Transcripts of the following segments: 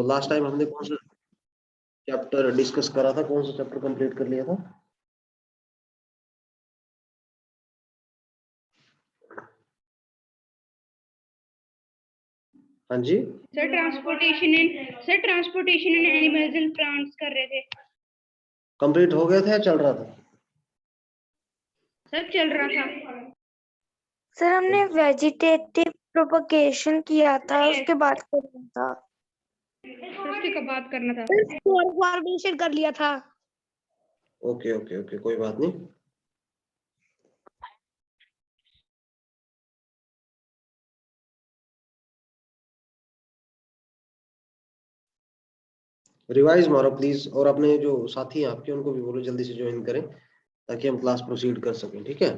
Last time हमने कौन सा चैप्टर डिस्कस करा था, कौन सा चैप्टर कंप्लीट कर लिया था? हाँ जी sir transportation in animals and plants कर रहे थे। कंप्लीट हो गया था या चल रहा था? सर चल रहा था। सर हमने वेजिटेटिव प्रोपगेशन किया था, उसके बाद करना था। उसके कब बात करना था? स्पोर फॉर्मेशन कर लिया था। ओके ओके ओके, कोई बात नहीं। रिवाइज मारो प्लीज, और अपने जो साथी हैं आपके उनको भी बोलो जल्दी से ज्वाइन करें ताकि हम क्लास प्रोसीड कर सकें, ठीक है?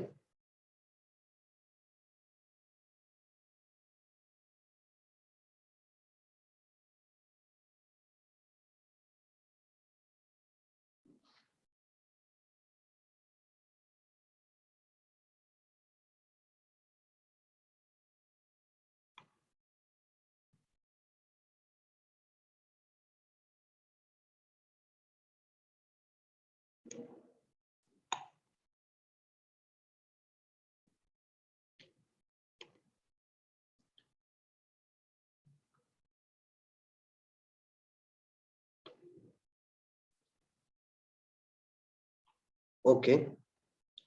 ओके,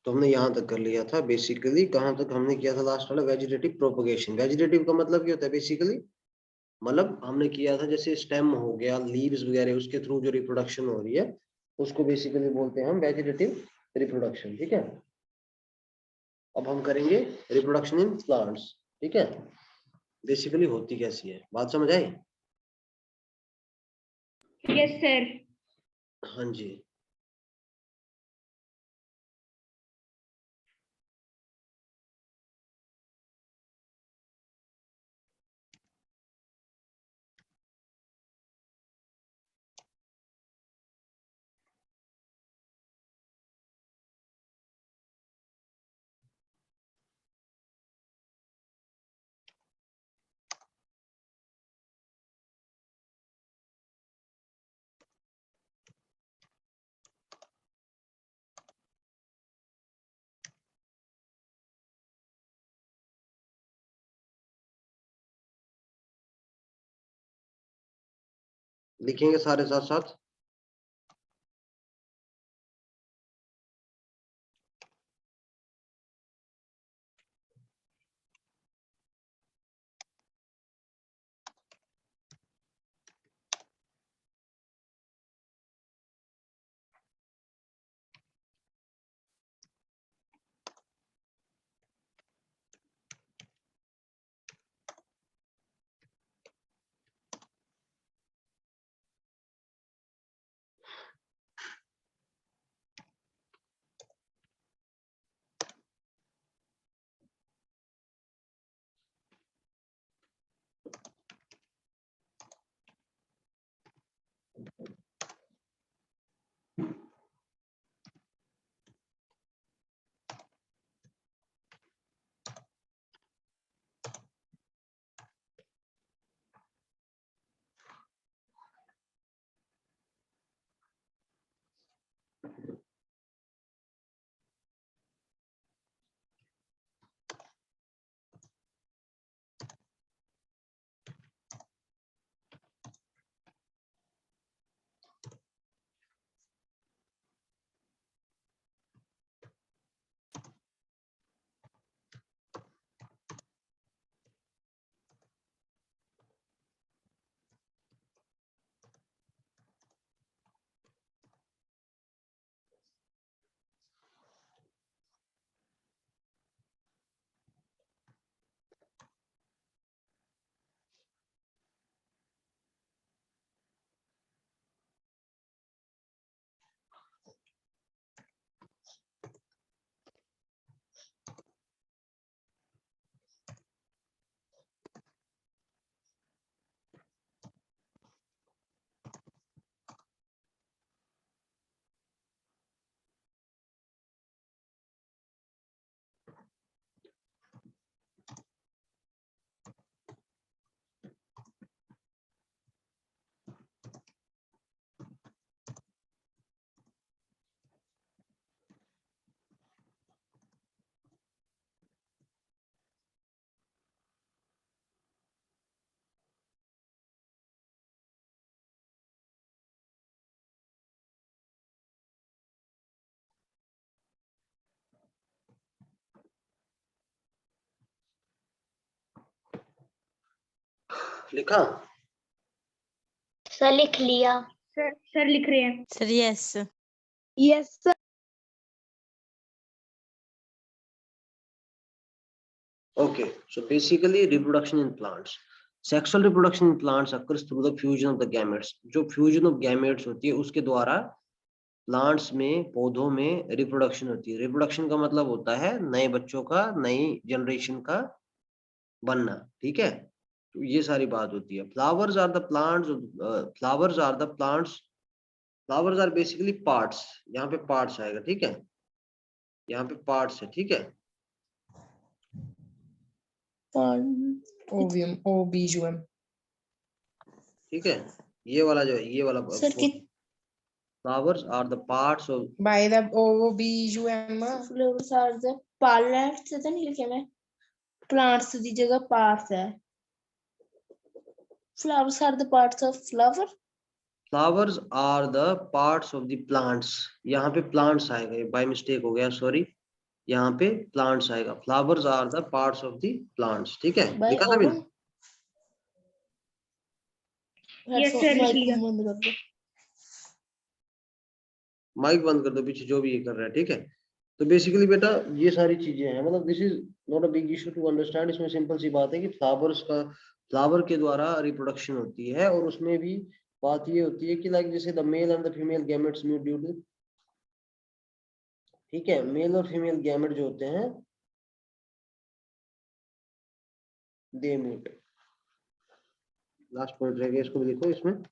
तो हमने यहाँ तक कर लिया था। बेसिकली कहाँ तक हमने किया था लास्ट वाला? Vegetative propagation. वेजिटेटिव का मतलब क्या होता है बेसिकली? मतलब हमने किया था जैसे स्टेम हो गया, लीव्स वगैरह, उसके थ्रू जो रिप्रोडक्शन हो रही है उसको बेसिकली बोलते हैं हम वेजिटेटिव रिप्रोडक्शन, ठीक है? अब हम करेंगे रिप्रोडक्शन इन प्लांट्स, ठीक है? बेसिकली होती कैसी है, बात समझ आई? Yes sir. हाँ जी। लिखेंगे सारे साथ साथ। लिखा? सर लिख लिया। सर लिख रहे हैं। Sir yes. Yes sir. Okay, so basically reproduction in plants. Sexual reproduction in plants occurs through the fusion of the gametes. जो fusion of gametes होती है उसके द्वारा प्लांट्स में, पौधों में रिप्रोडक्शन होती है। रिप्रोडक्शन का मतलब होता है नए बच्चों का, नई जनरेशन का बनना, ठीक है। तो ये सारी बात होती है। Flowers are the plants, flowers are the plants, flowers are basically parts. यहाँ पे पार्ट्स आएगा, ठीक है, यहाँ पे पार्ट्स है, ठीक है। ओवियम, ओबीजुअम। ठीक है, ये वाला जो है, ये वाला सर कि flowers are the parts of, by the ओबीजुअम फ्लावर्स आर द प्लांट्स से तो नहीं लिखे मैं, प्लांट्स की जगह पार्ट्स है। Flowers are the parts of flower. Flowers are the parts of the plants. यहाँ पे प्लांट्स आएगा, ये बाय मिस्टेक हो गया, सॉरी। यहाँ पे प्लांट्स आएगा। Flowers are the parts of the plants, ठीक है। बाय लिखा था मैंने? यस सर लिख लिया। बंद कर दो। माइक बंद कर दो पीछे जो भी ये कर रहा है, ठीक है। तो बेसिकली बेटा ये सारी चीजें हैं, मतलब this is not a big issue to understand. इसमें सिंपल सी बात है कि फ्लावर्स का, फ्लावर के द्वारा रिप्रोडक्शन होती है, और उसमें भी बात ये होती है कि लाइक जैसे the male and the female gametes mute due to, ठीक है, मेल और फीमेल गैमेट जो होते हैं दे म्यूट। लास्ट पॉइंट रह गया, इसको भी लिखो इसमें।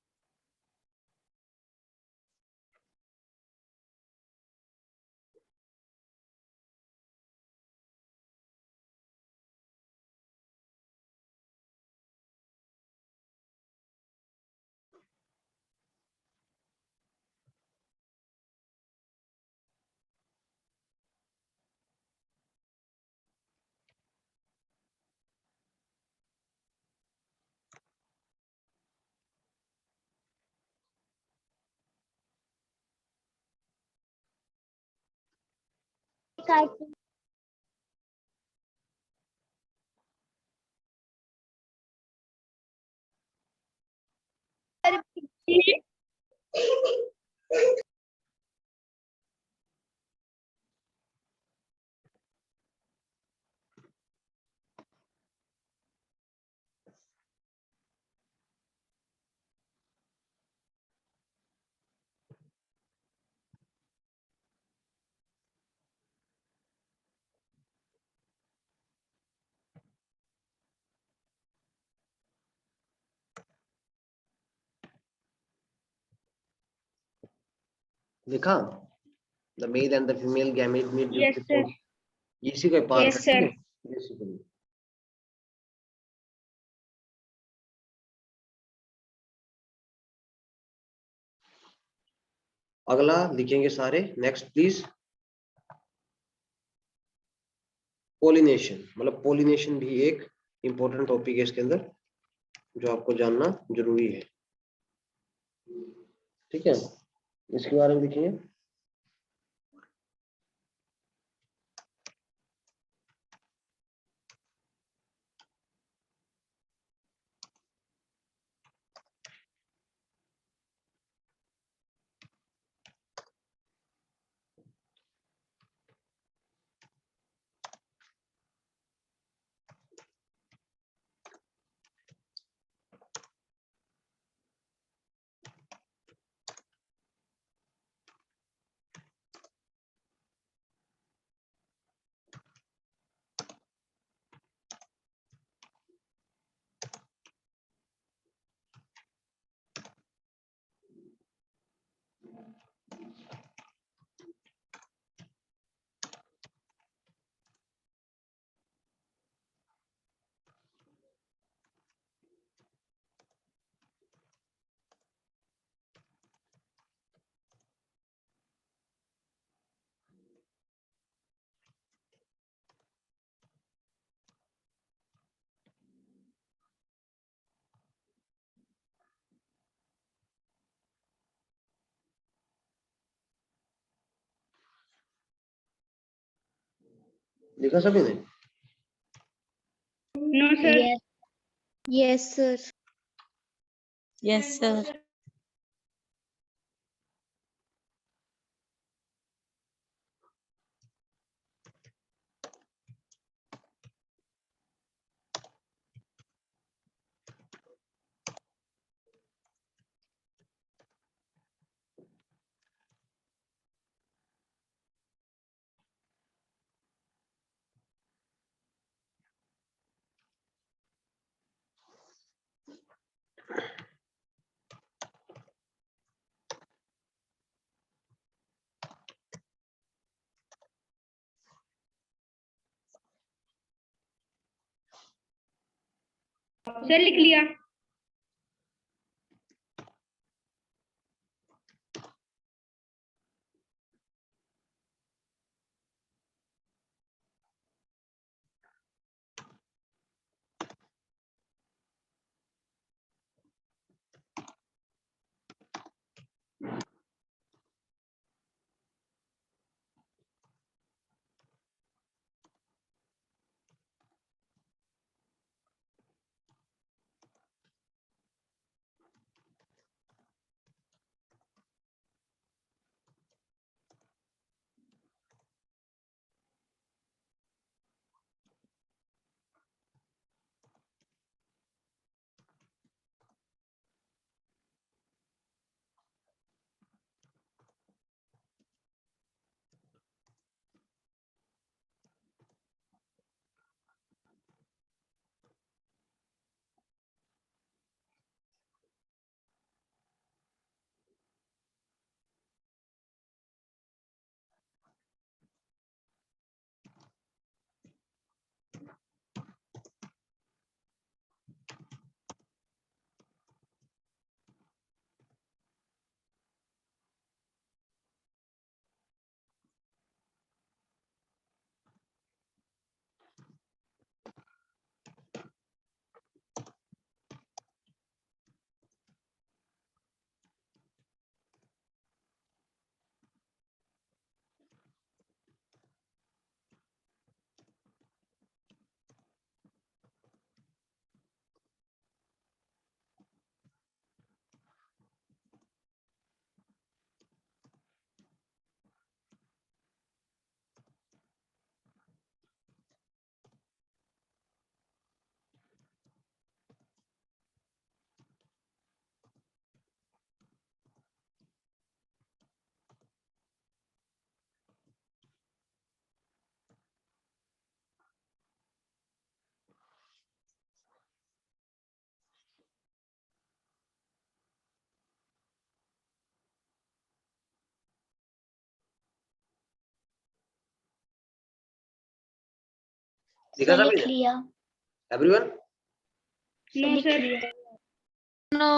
लिखा? The male and the female gamete meet due yes to, sir. इसी का पार्ट यस है, सर। ठीक है, बेसिकली। अगला लिखेंगे सारे, नेक्स्ट प्लीज। पोलिनेशन, मतलब पोलिनेशन भी एक इंपॉर्टेंट टॉपिक है इसके अंदर, जो आपको जानना जरूरी है, ठीक है। इसके बारे में लिखिए। लिखा सभी ने? No sir. Yes sir. Yes, sir. Sir लिख लिया। लिखा सर सभी लिख ने? लिया। एवरीवन? नो लिख सर। लिया। No.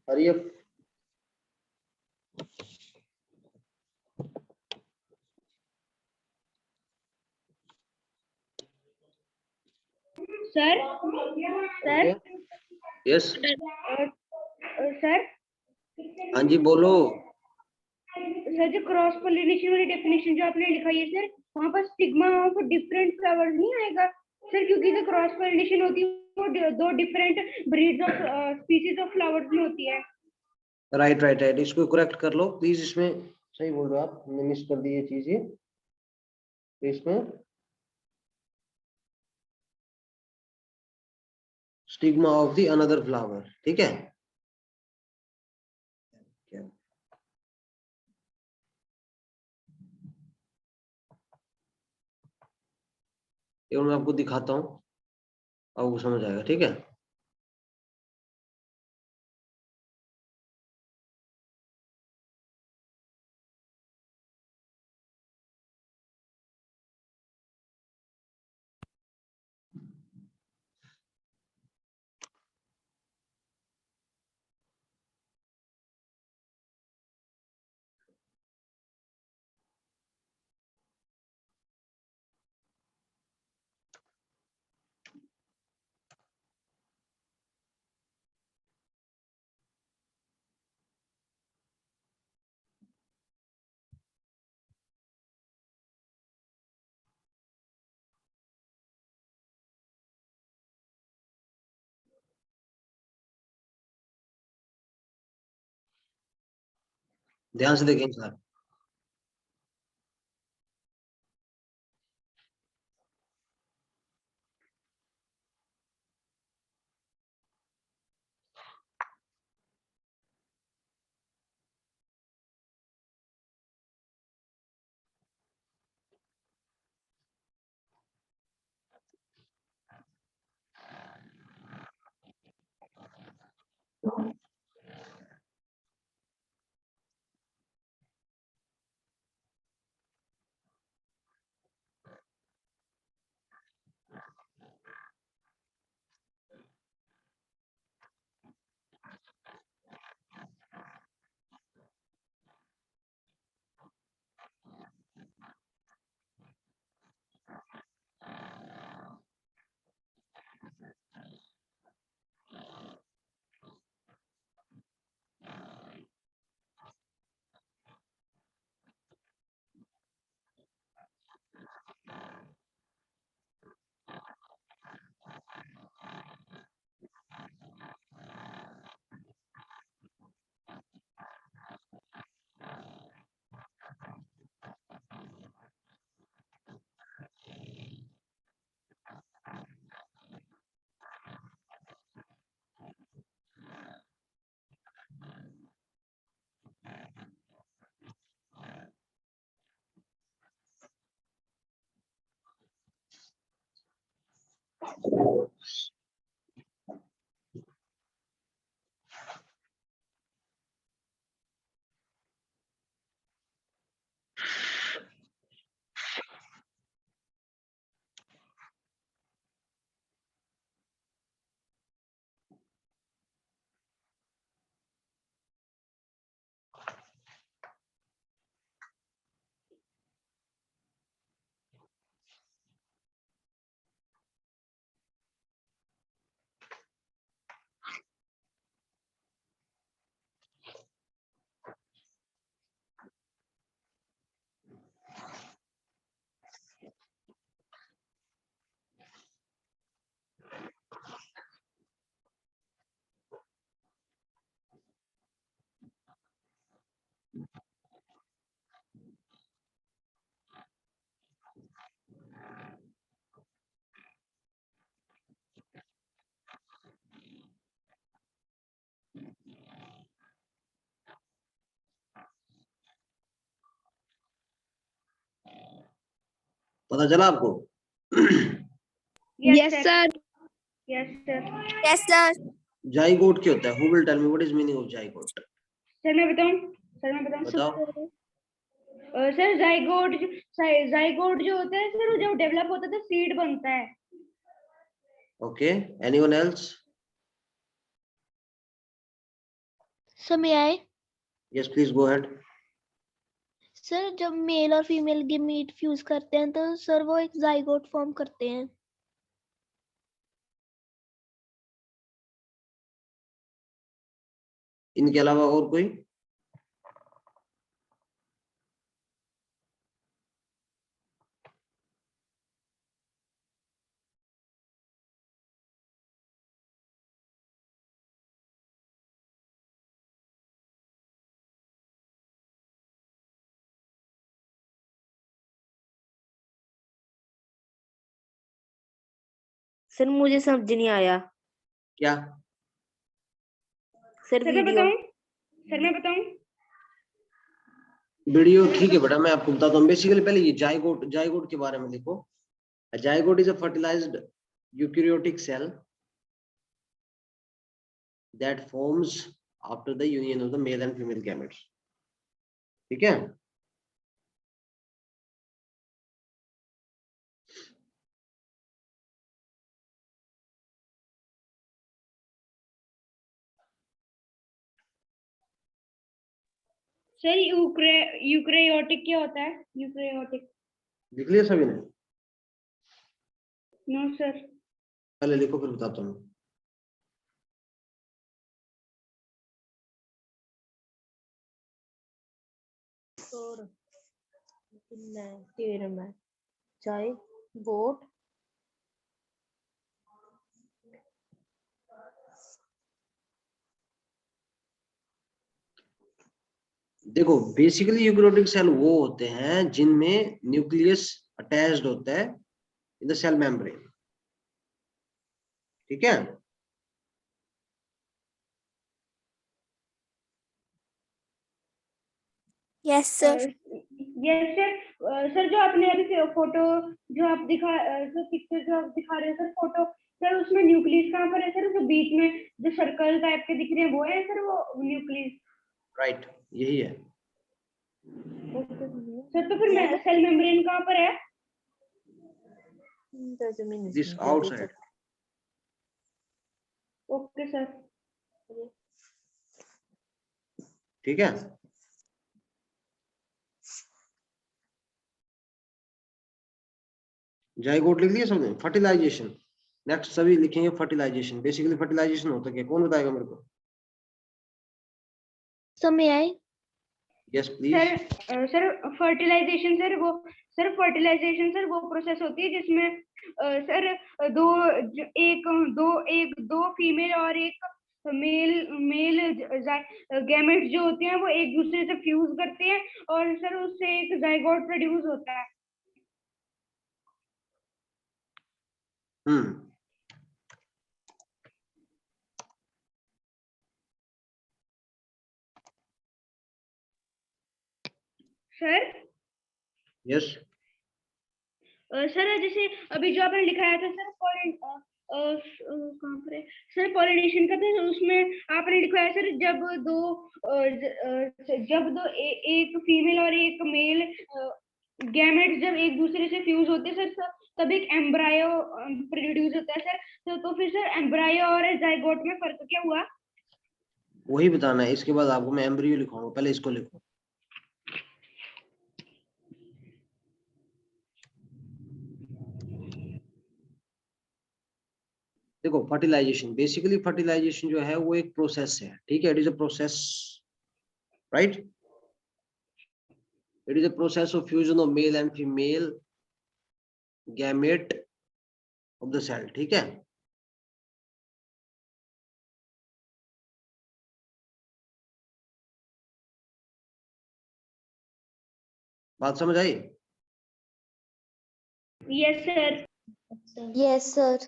Hurry up. Sir sir yes. Sir हाँ जी बोलो। सर जो क्रॉस पोलिनेशन वाली डेफिनेशन जो आपने लिखा है सर, वहाँ पर स्टिग्मा ऑफ डिफरेंट फ्लावर्स नहीं आएगा सर? क्योंकि जो क्रॉस पोलिनेशन होती है वो दो different breeds of species of flowers में होती है। राइट राइट राइट, इसको करेक्ट कर लो प्लीज। इसमें सही बोल रहे हो आप, हमने मिस कर दी ये चीज। ये तो इसमें stigma of the another flower, ठीक है। क्या ये मैं आपको दिखाता हूँ, आपको समझ आएगा, ठीक है। ध्यान से देखें सर। पता चला आपको? Yes, sir. Yes, sir. Yes, sir. Zygote क्या होता है? Who will tell me what is meaning of zygote? Sir मैं बताऊं बताओ। सर जाइगोट जो होता है सर, वो जब डेवलप होता है तो सीड बनता है। Okay. Anyone else? Sir may I? Yes, please go ahead. Sir जब मेल और फीमेल गेमीट फ्यूज करते हैं तो सर वो एक जाइगोट फॉर्म करते हैं। इनके अलावा और कोई? सर मुझे समझ नहीं आया। क्या? Sir video. सर मैं बताऊं वीडियो ठीक है बेटा, मैं आपको बताता हूँ। बेसिकली पहले ये जाइगोट के बारे में देखो। Zygote is a fertilized eukaryotic cell that forms after the union of the male and female gametes. ठीक है? सर यूकैरियोटिक क्या होता है? यूकैरियोटिक। लिख लिया सभी ने? No sir. पहले लिखो फिर बताता हूँ। में चाहे वोट देखो बेसिकली यूकेरियोटिक सेल वो होते हैं जिनमें न्यूक्लियस अटैच्ड होता है इन द सेल मेम्ब्रेन, ठीक है। Yes sir. Yes sir. Sir जो आपने अभी फोटो जो आप जो पिक्चर जो आप दिखा रहे हैं सर, फोटो सर, उसमें न्यूक्लियस कहाँ पर है सर? जो बीच में जो सर्कल टाइप के दिख रहे हैं वो है सर, वो न्यूक्लियस? राइट, यही है। सर तो फिर सेल मेम्ब्रेन कहाँ पर है? This outside. Okay sir. ठीक है। जाइगोट लिख लिया सबने? फर्टिलाइजेशन नेक्स्ट सभी लिखेंगे। फर्टिलाइजेशन बेसिकली फर्टिलाइजेशन होता क्या, कौन बताएगा मेरे को? समय आए। Yes please. Sir fertilization sir वो प्रोसेस होती है जिसमें सर दो फीमेल और एक मेल गैमेट्स जो होते हैं वो एक दूसरे से फ्यूज करते हैं और सर उससे एक जाइगोट प्रोड्यूस होता है। Sir yes. सर जैसे अभी जो आपने लिखाया था सर कहाँ पर है सर पॉलिनेशन का, तो उसमें आपने लिखवाया सर जब दो एक फीमेल और एक मेल गैमेट्स जब एक दूसरे से फ्यूज होते हैं सर तब एक एम्ब्रायो प्रोड्यूस होता है सर। तो फिर सर एम्ब्रायो और जाइगोट में फर्क क्या हुआ? वही बताना है। इसके बाद आपको मैं एम्ब्रियो लिखूंगा, पहले इसको लिखो। देखो फर्टिलाइजेशन बेसिकली फर्टिलाइजेशन जो है वो एक प्रोसेस है, ठीक है। It is a process, right. It is a process of fusion of male and female gamete of the cell, ठीक है। बात समझ आई? Yes sir. Yes sir.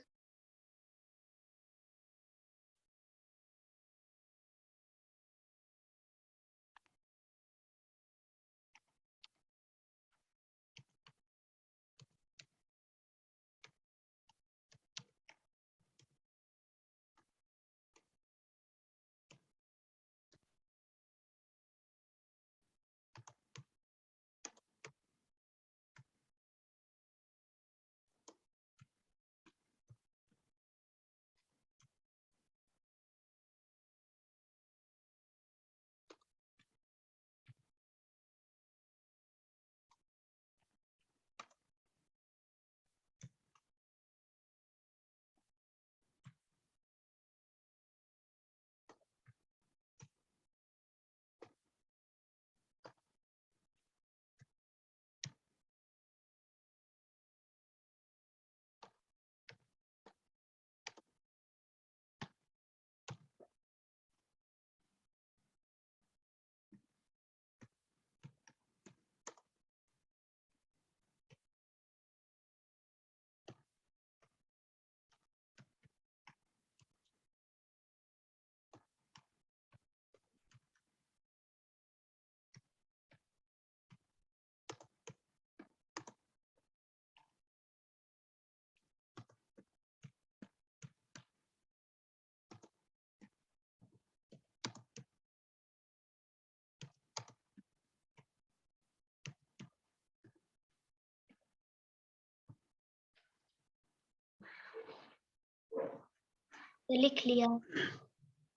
लिख लिया।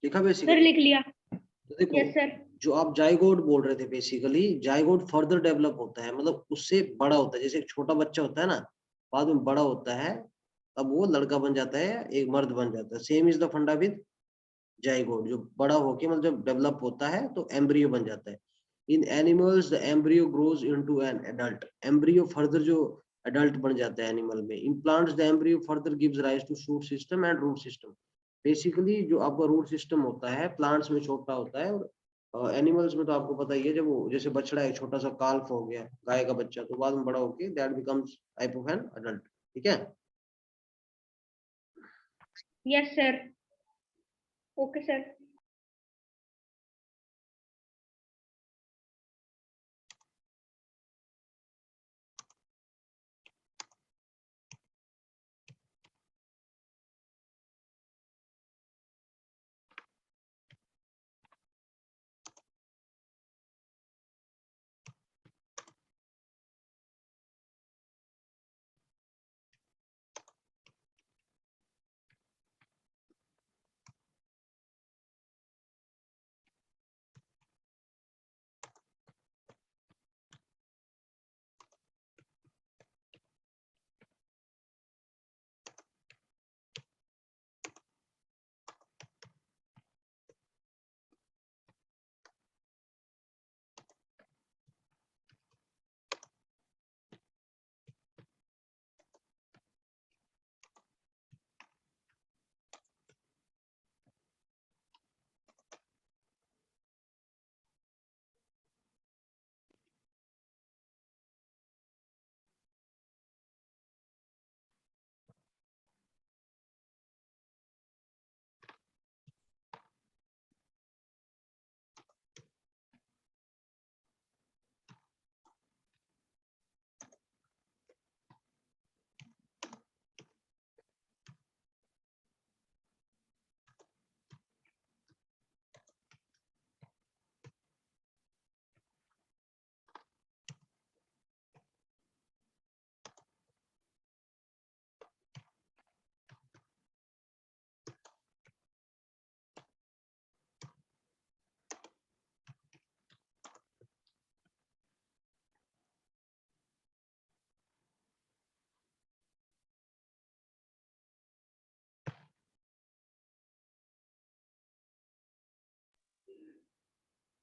लिखा सर बेसिकली? लिख लिया। तो देखो यस सर। जो आप जाइगोट बोल रहे थे, बेसिकली जाइगोट फर्दर डेवलप होता है, मतलब उससे बड़ा होता है। जैसे एक छोटा बच्चा होता है ना, बाद में बड़ा होता है, तब वो लड़का बन जाता है, एक मर्द बन जाता है। सेम इज द फंडा विद जाइगोट। जो बड़ा होके मतलब जब डेवलप होता है तो एम्ब्रियो बन जाता है। In animals the embryo grows into an adult. Embryo further जो एडल्ट बन जाता है एनिमल में। In plants the embryo further gives rise to shoot system and root system. Basically जो आपका रूट सिस्टम होता है प्लांट्स में छोटा होता है और एनिमल्स में तो आपको पता ही है, जब वो जैसे बछड़ा है, छोटा सा काल्फ हो गया, गाय का बच्चा, तो बाद में बड़ा होके that becomes type of an adult. ठीक है, yes sir, okay sir.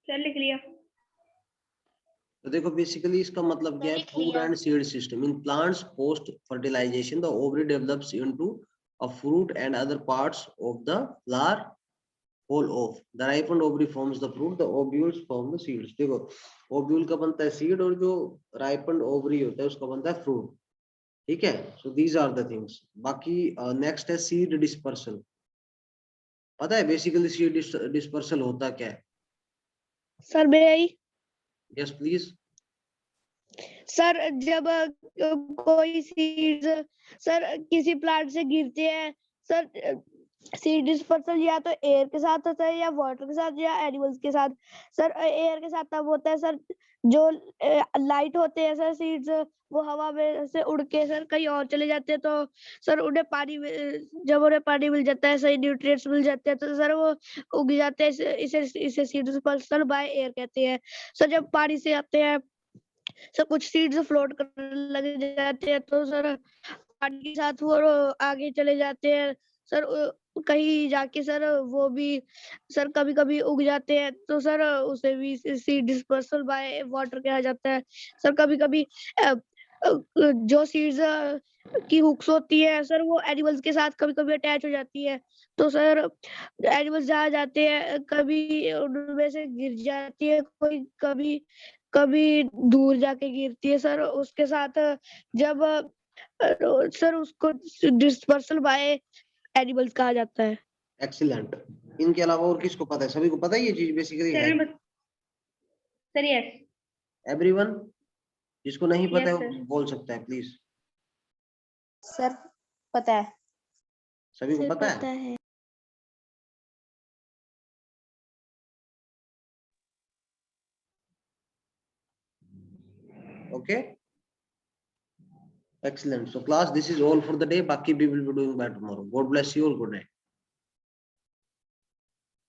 Sir लिख लिया। तो देखो बेसिकली इसका मतलब क्या है, लिख फूड लिया। And seed system in plants post fertilization the ovary develops into a fruit and other parts of the flower whole of the ripened ovary forms the fruit, the ovules form the seeds. देखो ovule का बनता है seed, और जो राइपन्ड ovary होता है उसका बनता है फ्रूट। ठीक है, so these are the things. बाकी नेक्स्ट है सीड डिस्पर्सल। पता है बेसिकली सीड डिस्पर्सल होता क्या है? सर भाई, यस प्लीज। सर जब कोई सीड्स सर किसी प्लांट से गिरते हैं सर, सीड डिस्पर्सल या तो एयर के साथ होता है या वाटर के साथ या एनिमल्स के साथ। सर एयर के साथ तब होता है सर जो लाइट होते हैं सर सीड्स, वो हवा में से उड़ के सर कहीं और चले जाते हैं, तो सर उन्हें पानी जब उन्हें पानी मिल जाता है, सही न्यूट्रिएंट्स मिल जाते हैं, तो सर वो उग जाते हैं। इसे सीड डिस्पर्सल बाय एयर कहते हैं। सर जब पानी से आते हैं सर कुछ सीड्स फ्लोट करने लग जाते हैं, तो सर पानी के साथ वो आगे चले जाते हैं सर, कहीं जाके सर वो भी सर कभी कभी उग जाते हैं, तो सर उसे भी सीड डिस्पर्सल बाय वाटर कहा जाता है। सर कभी कभी जो सीड्स की हुक्स होती है सर वो एनिमल्स के साथ कभी कभी अटैच हो जाती है, तो सर एनिमल्स जहाँ जाते हैं कभी उनमें से गिर जाती है, कोई कभी कभी दूर जाके गिरती है सर उसके साथ। जब सर उसको डिस्पर्सल बाय एनिमल्स कहा जाता है। एक्सीलेंट। इनके अलावा और किसको पता है? सभी को पता है ये चीज बेसिकली है? Sir yes. एवरीवन, जिसको नहीं पता है Yes, वो sir. बोल सकता है प्लीज। सर पता है। सभी को सर पता पता है? है। Okay, excellent. So class, this is all for the day. Baki we will be doing by tomorrow. God bless you all. Good night.